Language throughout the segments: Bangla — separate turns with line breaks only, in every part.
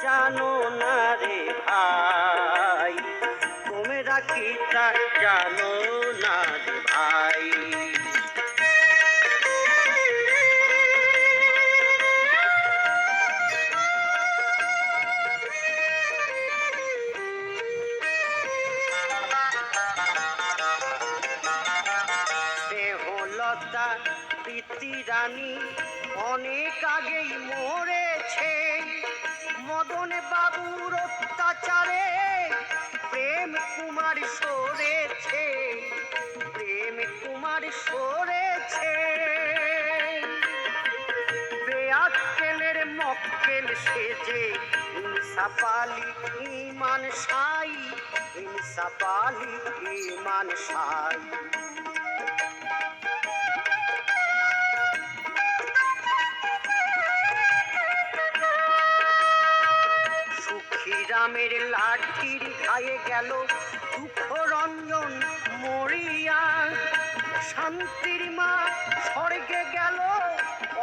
জানো না রে ভাই, তোমরা কি তা জানো না রে ভাই। স্নেহলতা প্রীতি রানী অনেক আগেই মরেছে, মদন বাবুর অত্যাচারে প্রেম কুমার সরেছে, প্রেম কুমার সরেছে। বেআক্কেলের মক্কেল সেজে ইনসাফ আলী ঈমান সাই, ইনসাফ আলী ঈমান সাই। রামের লাঠির ঘায়ে গেল দুঃখ রঞ্জন মরিয়া, শান্তির মা স্বর্গে গেল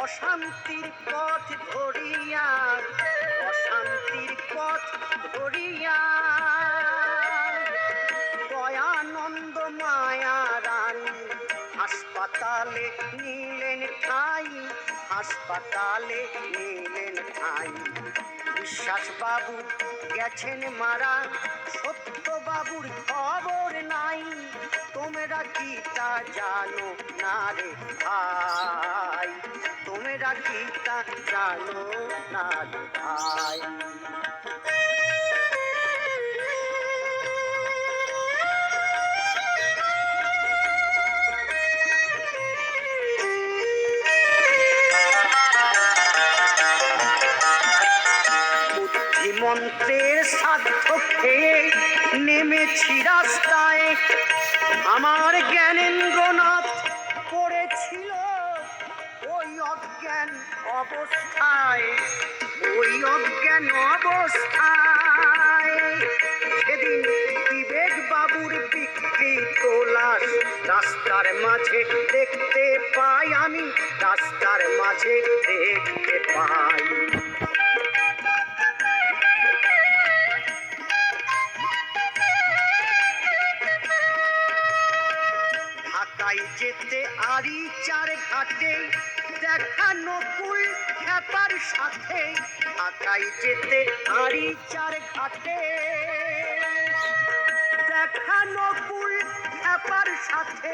অশান্তির পথ ধরিয়া, অশান্তির পথ ধরিয়া। দয়ানন্দ মায়া রানী হাসপাতালে নিলেন ঠাই, হাসপাতালে নিলেন ঠাই। বিশ্বাস বাবু গেছেন মারা, সত্য বাবুর খবর নাই, তোমরা কি তা জানো না রে ভাই, তোমরা কি তা জানো না রে ভাই। মন্ত্রের সাধ্য খেয়ে নেমেছি রাস্তায়, আমার জ্ঞানেন্দ্রনাথ পড়েছিল ওই অজ্ঞান অবস্থায়, ওই অজ্ঞান অবস্থায়। সেদিন বিবেক বাবুর বিকৃত লাশ রাস্তার মাঝে দেখতে পাই আমি, রাস্তার মাঝে দেখতে পাই। যেতে আরি চার ঘাটে দেখা নকুল খ্যাপার সাথে, ঢাকায় যেতে আরি চার ঘাটে দেখা নকুল খ্যাপার সাথে,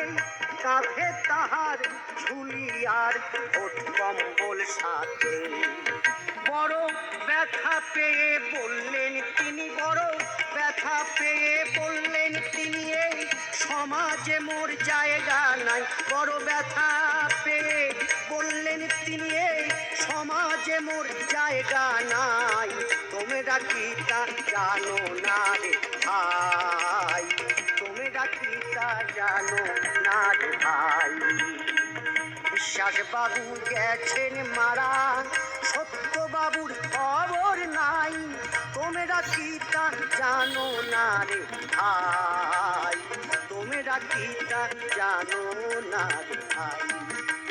কাঁধে তাহার ঝুলি আর ওঠ কম্বল সাথে। বড় ব্যথা পেয়ে বললেন তিনি, বড় ব্যথা পেয়ে বললেন তিনি, এই সমাজে মোর জায়গা নাই। বড় ব্যথা পেয়ে বললেন তিনি, এই সমাজে মোর জায়গা নাই। তোমরা কি তা জানো না রে ভাই, তোমরা কি তা জানো না রে ভাই। বিশ্বাস বাবু গেছেন মারা, সত্য বাবুর খবর নাই, তোমরা কি তা জানো না রে ভাই, তোমরা কি তা জানো না রে ভাই।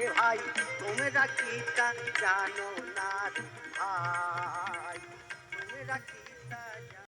এ ভাই তোমরা কি তা জানো না রে ভাই, তোমরা